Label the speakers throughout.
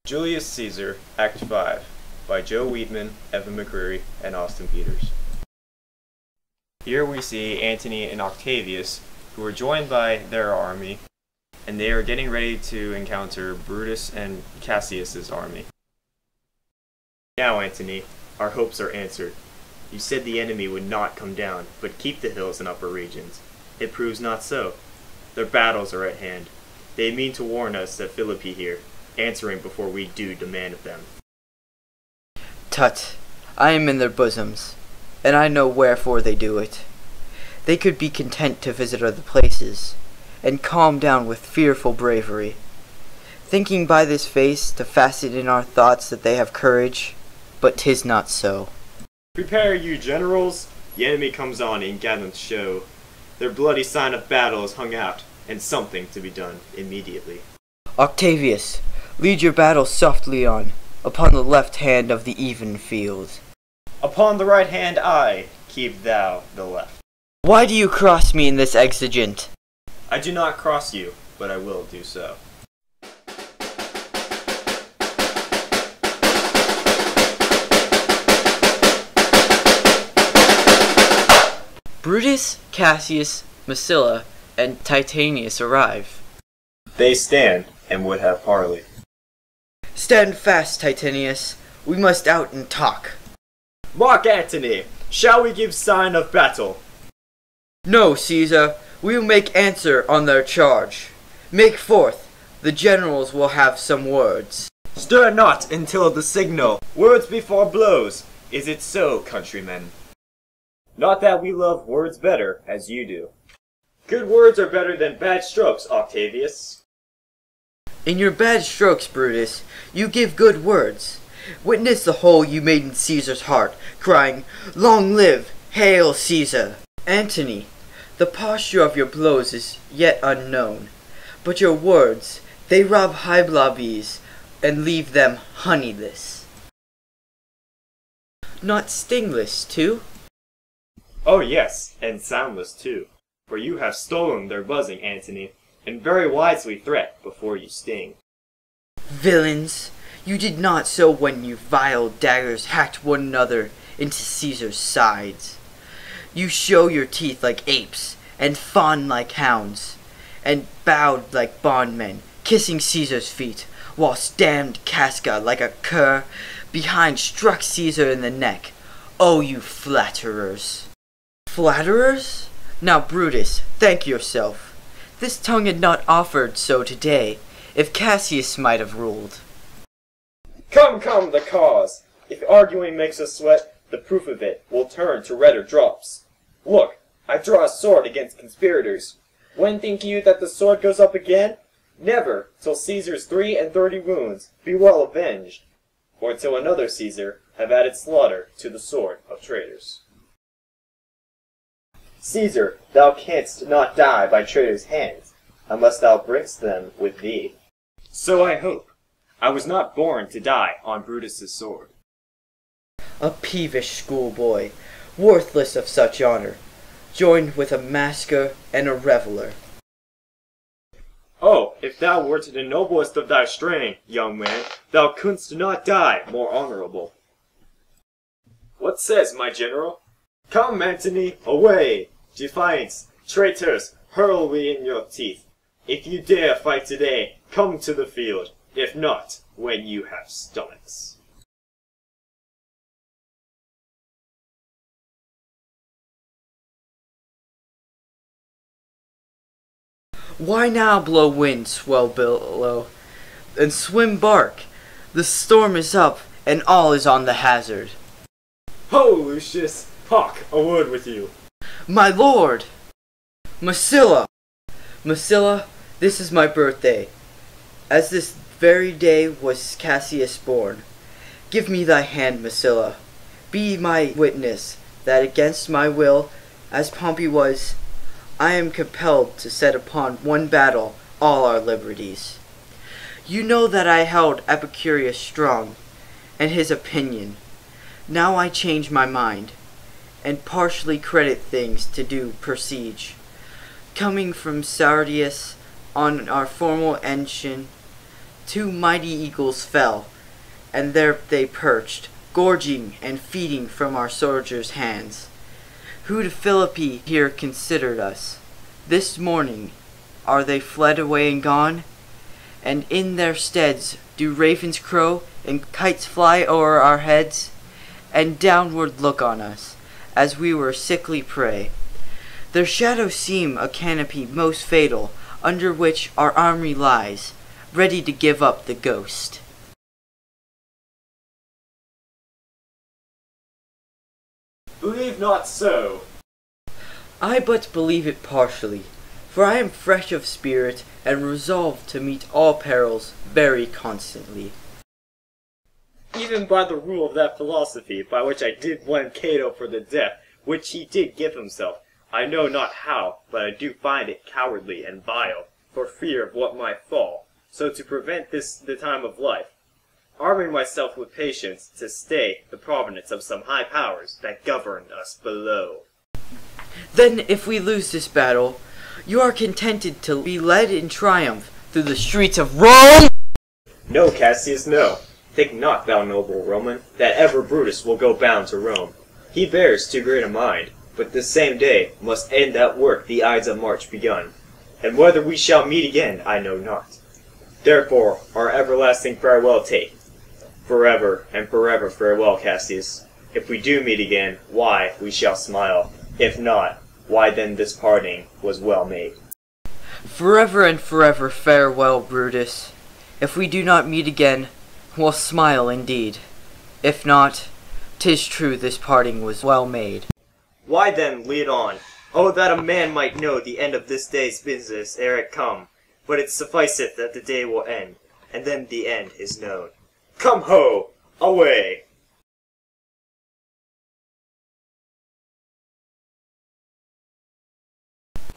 Speaker 1: Julius Caesar, Act 5, by Joe Wheatman, Evan McCreary, and Austin Peters. Here we see Antony and Octavius, who are joined by their army, and they are getting ready to encounter Brutus and Cassius's army. Now, Antony, our hopes are answered. You said the enemy would not come down, but keep the hills and upper regions. It proves not so. Their battles are at hand. They mean to warn us that Philippi here, answering before we do demand of them.
Speaker 2: Tut, I am in their bosoms, and I know wherefore they do it. They could be content to visit other places, and calm down with fearful bravery, thinking by this face to fasten in our thoughts that they have courage, but 'tis not so.
Speaker 1: Prepare you, generals! The enemy comes on in gallant show. Their bloody sign of battle is hung out, and something to be done immediately.
Speaker 2: Octavius, lead your battle softly on, upon the left hand of the even field.
Speaker 1: Upon the right hand I, keep thou the left.
Speaker 2: Why do you cross me in this exigent?
Speaker 1: I do not cross you, but I will do so.
Speaker 2: Brutus, Cassius, Messala, and Titanius arrive.
Speaker 1: They stand, and would have parley.
Speaker 2: Stand fast, Titanius. We must out and talk.
Speaker 1: Mark Antony, shall we give sign of battle?
Speaker 2: No, Caesar. We will make answer on their charge. Make forth. The generals will have some words.
Speaker 1: Stir not until the signal. Words before blows. Is it so, countrymen? Not that we love words better, as you do. Good words are better than bad strokes, Octavius.
Speaker 2: In your bad strokes, Brutus, you give good words. Witness the hole you made in Caesar's heart, crying, "Long live, hail Caesar!" Antony, the posture of your blows is yet unknown, but your words, they rob highbrow bees and leave them honeyless. Not stingless, too?
Speaker 1: Oh yes, and soundless too, for you have stolen their buzzing, Antony, and very wisely threat before you sting.
Speaker 2: Villains, you did not so when your vile daggers hacked one another into Caesar's sides. You show your teeth like apes, and fawn like hounds, and bowed like bondmen, kissing Caesar's feet, whilst damned Casca like a cur behind struck Caesar in the neck. Oh, you flatterers! Flatterers? Now, Brutus, thank yourself. This tongue had not offered so today, if Cassius might have ruled.
Speaker 1: Come, come, the cause! If arguing makes us sweat, the proof of it will turn to redder drops. Look, I draw a sword against conspirators. When think you that the sword goes up again? Never, till Caesar's 33 wounds be well avenged, or till another Caesar have added slaughter to the sword of traitors. Caesar, thou canst not die by traitors' hands, unless thou bringst them with thee. So I hope. I was not born to die on Brutus's sword.
Speaker 2: A peevish schoolboy, worthless of such honor, joined with a masker and a reveller.
Speaker 1: Oh, if thou wert the noblest of thy strain, young man, thou couldst not die more honorable. What says my general? Come, Antony, away! Defiance, traitors, hurl we in your teeth. If you dare fight today, come to the field. If not, when you have stomachs.
Speaker 2: Why now blow wind, swell billow, and swim bark? The storm is up, and all is on the hazard.
Speaker 1: Ho, Lucius! Hawk, a word with you.
Speaker 2: My lord! Messala! Messala, this is my birthday. As this very day was Cassius born. Give me thy hand, Messala. Be my witness that against my will, as Pompey was, I am compelled to set upon one battle all our liberties. You know that I held Epicurus strong, and his opinion. Now I change my mind, and partially credit things to do per siege. Coming from Sardius on our formal engine, 2 mighty eagles fell, and there they perched, gorging and feeding from our soldiers' hands. Who to Philippi here considered us? This morning are they fled away and gone? And in their steads do ravens crow and kites fly o'er our heads, and downward look on us, as we were sickly prey. Their shadows seem a canopy most fatal, under which our army lies, ready to give up the ghost.
Speaker 1: Believe not so.
Speaker 2: I but believe it partially, for I am fresh of spirit, and resolved to meet all perils very constantly.
Speaker 1: Even by the rule of that philosophy, by which I did blame Cato for the death which he did give himself, I know not how, but I do find it cowardly and vile, for fear of what might fall, so to prevent this the time of life, arming myself with patience to stay the providence of some high powers that govern us below.
Speaker 2: Then if we lose this battle, you are contented to be led in triumph through the streets of Rome?
Speaker 1: No, Cassius, no. Think not, thou noble Roman, that ever Brutus will go bound to Rome. He bears too great a mind, but this same day must end that work the Ides of March begun. And whether we shall meet again, I know not. Therefore, our everlasting farewell take. Forever and forever farewell, Cassius. If we do meet again, why, we shall smile. If not, why then this parting was well made.
Speaker 2: Forever and forever farewell, Brutus. If we do not meet again, we'll smile indeed. If not, 'tis true this parting was well made.
Speaker 1: Why then, lead on. Oh, that a man might know the end of this day's business ere it come. But it sufficeth that the day will end, and then the end is known. Come ho! Away!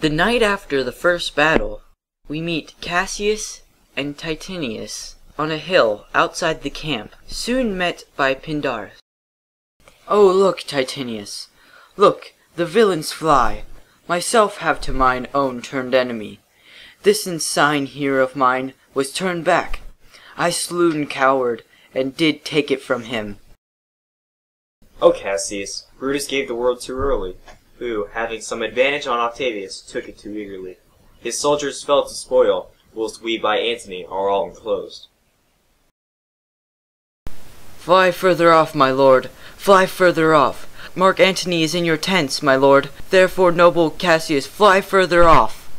Speaker 2: The night after the first battle, we meet Cassius and Titinius on a hill outside the camp, soon met by Pindarus. Oh, look, Titinius, look, the villains fly. Myself have to mine own turned enemy. This ensign here of mine was turned back. I slew coward, and did take it from him.
Speaker 1: O Cassius, Brutus gave the word too early, who, having some advantage on Octavius, took it too eagerly. His soldiers fell to spoil, whilst we by Antony are all enclosed.
Speaker 2: Fly further off, my lord, fly further off. Mark Antony is in your tents, my lord. Therefore, noble Cassius, fly further off.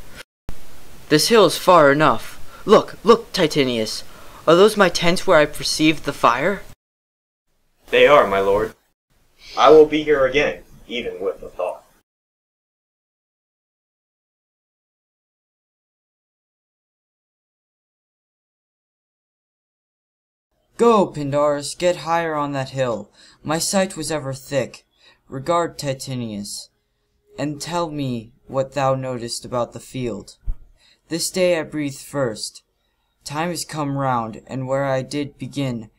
Speaker 2: This hill is far enough. Look, look, Titinius. Are those my tents where I perceived the fire?
Speaker 1: They are, my lord. I will be here again, even with the thought.
Speaker 2: Go, Pindarus, get higher on that hill. My sight was ever thick. Regard Titinius, and tell me what thou notest about the field. This day I breathed first. Time is come round, and where I did begin,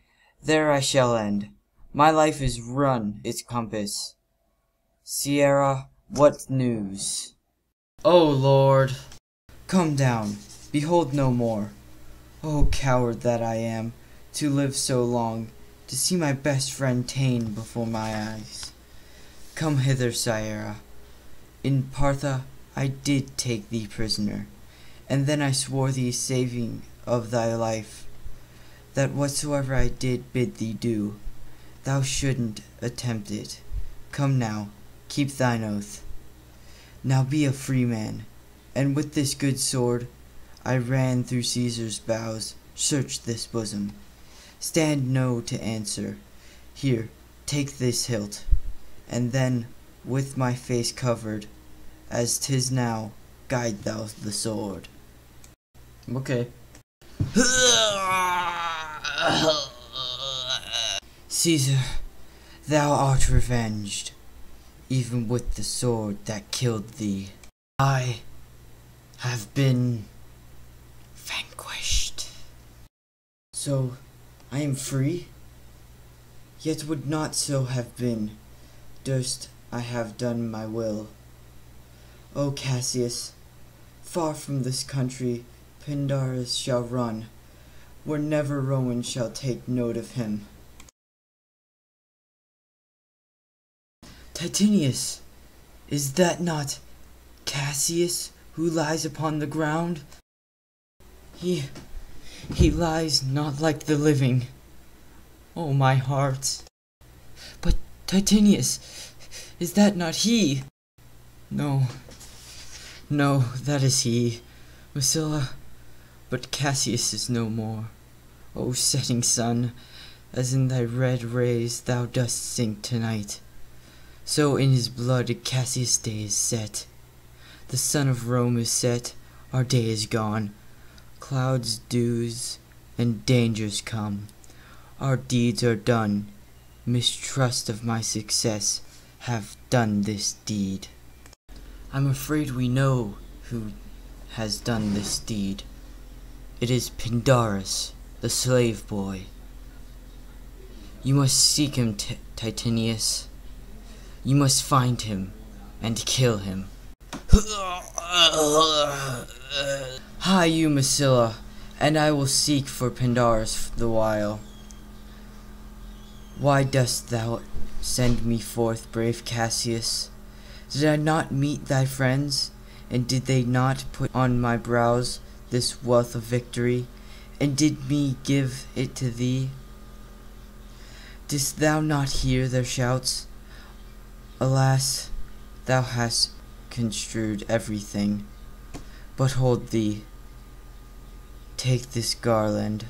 Speaker 2: there I shall end. My life is run its compass. Sierra, what news? O Lord, come down, behold no more. O coward that I am, to live so long, to see my best friend ta'en before my eyes. Come hither, Sierra. In Partha I did take thee prisoner, and then I swore thee saving of thy life, that whatsoever I did bid thee do, thou shouldn't attempt it. Come now, keep thine oath. Now be a free man, and with this good sword I ran through Caesar's bowels, searched this bosom. Stand no to answer. Here, take this hilt, and then, with my face covered, as 'tis now, guide thou the sword. Okay. Caesar, thou art revenged, even with the sword that killed thee. I have been vanquished. So, I am free? Yet would not so have been, durst I have done my will. O Cassius, far from this country Pindarus shall run, where never Roman shall take note of him. Titinius, is that not Cassius who lies upon the ground? He lies not like the living. Oh, my heart. But Titinius, is that not he? No, that is he, Masilla, but Cassius is no more. O setting sun, as in thy red rays thou dost sink tonight, so in his blood Cassius' day is set. The sun of Rome is set, our day is gone. Clouds, dews, and dangers come. Our deeds are done. Mistrust of my success have done this deed. I'm afraid we know who has done this deed. It is Pindarus, the slave boy. You must seek him, Titinius. You must find him and kill him. Hi, you, Masilla, and I will seek for Pindarus the while. Why dost thou send me forth, brave Cassius? Did I not meet thy friends, and did they not put on my brows this wealth of victory, and did me give it to thee? Didst thou not hear their shouts? Alas, thou hast construed everything. But hold thee, take this garland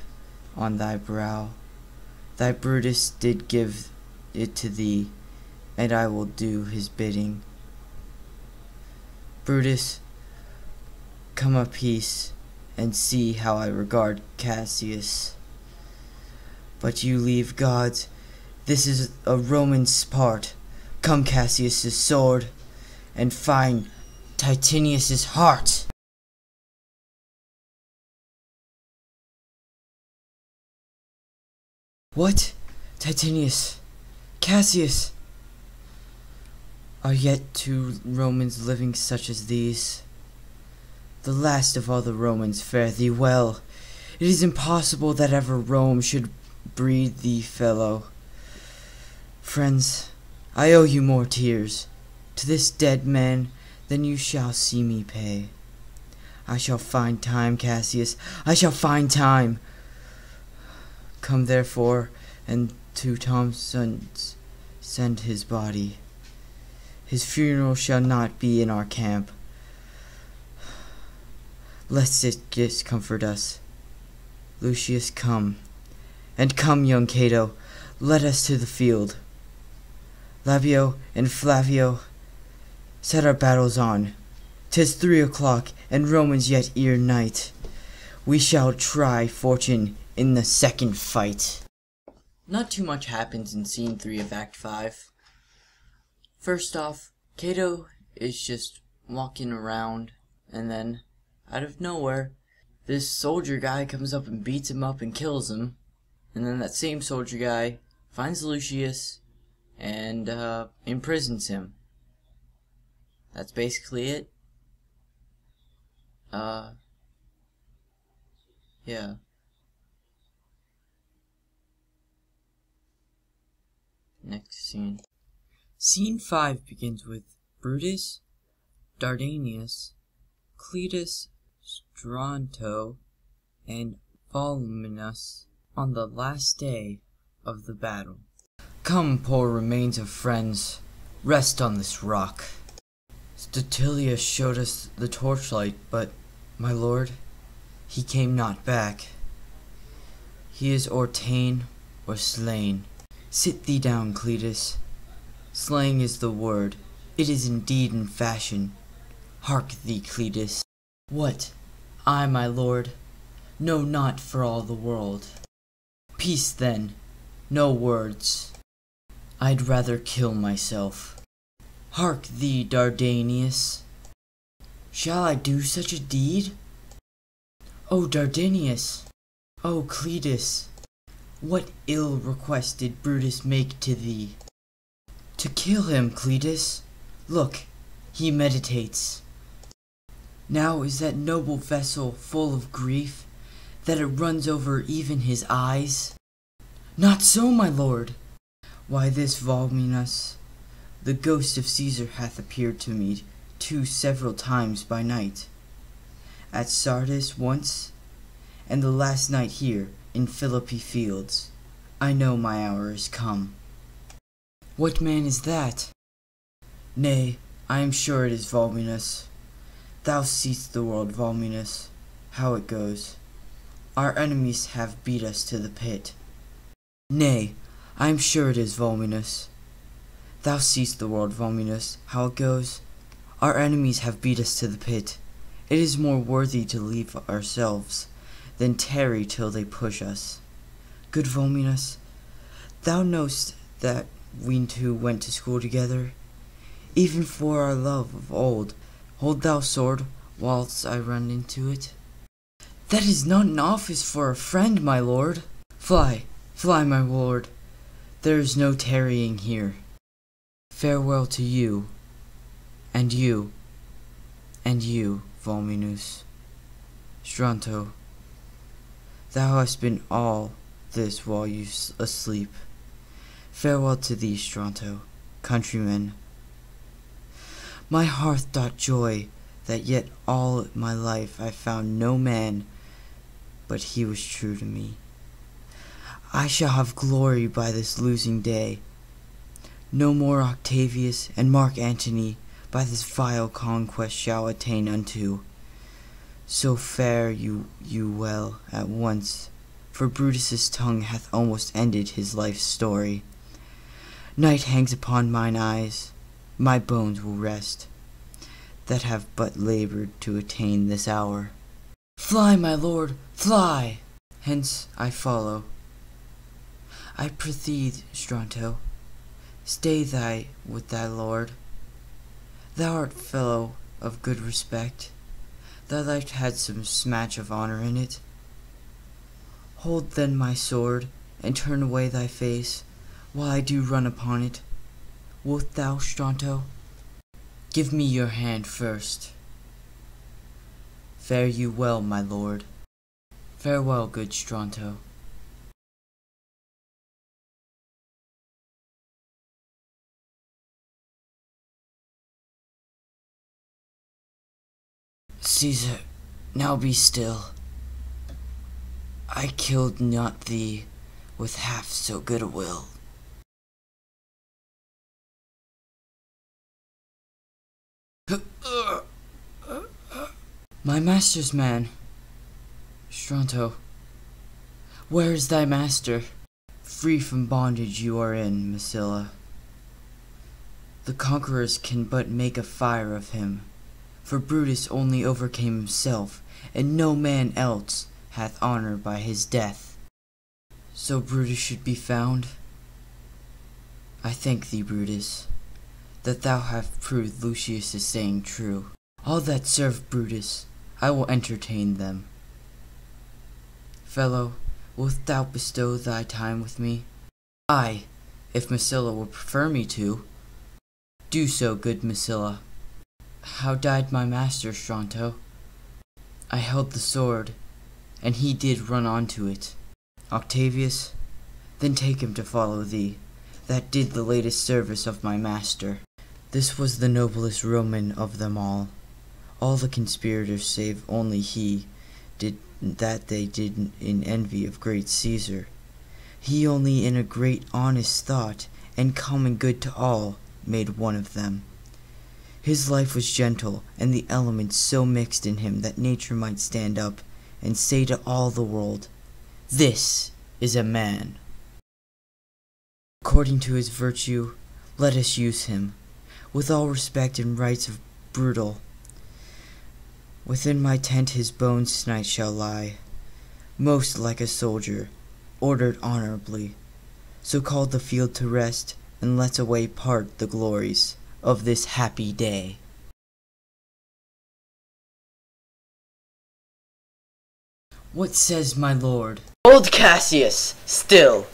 Speaker 2: on thy brow. Thy Brutus did give it to thee, and I will do his bidding. Brutus, come a peace, and see how I regard Cassius. But you leave gods, this is a Roman's part. Come, Cassius' sword, and find Titinius' heart. What? Titinius, Cassius, are yet two Romans living such as these? The last of all the Romans fare thee well. It is impossible that ever Rome should breed thee fellow. Friends, I owe you more tears to this dead man than you shall see me pay. I shall find time, Cassius, I shall find time. Come therefore, and to Thompson's send his body. His funeral shall not be in our camp, lest it discomfort us. Lucius, come, and come, young Cato, let us to the field. Labio and Flavio, set our battles on. 'Tis 3 o'clock, and Romans yet ere night. We shall try fortune in the second fight. Not too much happens in scene 3 of Act 5. First off, Cato is just walking around, and then, out of nowhere, this soldier guy comes up and beats him up and kills him, and then that same soldier guy finds Lucius and imprisons him. That's basically it. Yeah. Next scene. Scene 5 begins with Brutus, Dardanius, Cletus, Stronto, and Voluminus on the last day of the battle. Come, poor remains of friends, rest on this rock. Statilius showed us the torchlight, but, my lord, he came not back. He is or ta'en or slain. Sit thee down, Cletus. Slaying is the word. It is indeed in fashion. Hark thee, Cletus. What? I, my lord, know not for all the world. Peace, then. No words. I'd rather kill myself. Hark thee, Dardanius. Shall I do such a deed? O Dardanius! O Cletus! What ill request did Brutus make to thee? To kill him, Cletus. Look, he meditates. Now is that noble vessel full of grief, that it runs over even his eyes? Not so, my lord. Why, this Voluminus, the ghost of Caesar, hath appeared to me several times by night. At Sardis once, and the last night here in Philippi fields. I know my hour is come. What man is that? Nay, I am sure it is Voluminus. Thou seest the world, Voluminus, how it goes. Our enemies have beat us to the pit. Nay, I am sure it is Voluminus. Thou seest the world, Voluminus, how it goes. Our enemies have beat us to the pit. It is more worthy to leave ourselves than tarry till they push us. Good Voluminus, thou knowst that we two went to school together. Even for our love of old, hold thou sword whilst I run into it. That is not an office for a friend, my lord. Fly, fly, my lord. There is no tarrying here. Farewell to you, and you, and you, Voluminus. Stronto, thou hast been all this while you asleep. Farewell to thee, Stronto, countryman. My heart doth joy that yet all my life I found no man but he was true to me. I shall have glory by this losing day. No more Octavius and Mark Antony by this vile conquest shall attain unto. So fare you well at once, for Brutus's tongue hath almost ended his life's story. Night hangs upon mine eyes, my bones will rest, that have but labored to attain this hour. Fly, my lord, fly! Hence I follow. I prithee, Stronto, stay thy with thy lord. Thou art fellow of good respect. Thy life had some smatch of honour in it. Hold then my sword, and turn away thy face, while I do run upon it. Wilt thou, Stronto? Give me your hand first. Fare you well, my lord. Farewell, good Stronto. Caesar, now be still. I killed not thee with half so good a will. My master's man. Stronto, where is thy master? Free from bondage you are in, Masilla. The conquerors can but make a fire of him, for Brutus only overcame himself, and no man else hath honour by his death. So Brutus should be found? I thank thee, Brutus, that thou hast proved Lucius' saying true. All that serve Brutus, I will entertain them. Fellow, wilt thou bestow thy time with me? Aye, if Masilla will prefer me to. Do so, good Masilla. How died my master, Stronto? I held the sword, and he did run onto it. Octavius, then take him to follow thee, that did the latest service of my master. This was the noblest Roman of them all. All the conspirators save only he did that they did in envy of great Caesar. He only in a great honest thought, and common good to all, made one of them. His life was gentle, and the elements so mixed in him that nature might stand up and say to all the world, "This is a man." According to his virtue, let us use him, with all respect and rights of brutal. Within my tent his bones tonight shall lie, most like a soldier, ordered honorably. So call the field to rest, and let's away part the glories of this happy day. What says my lord? Old Cassius, still!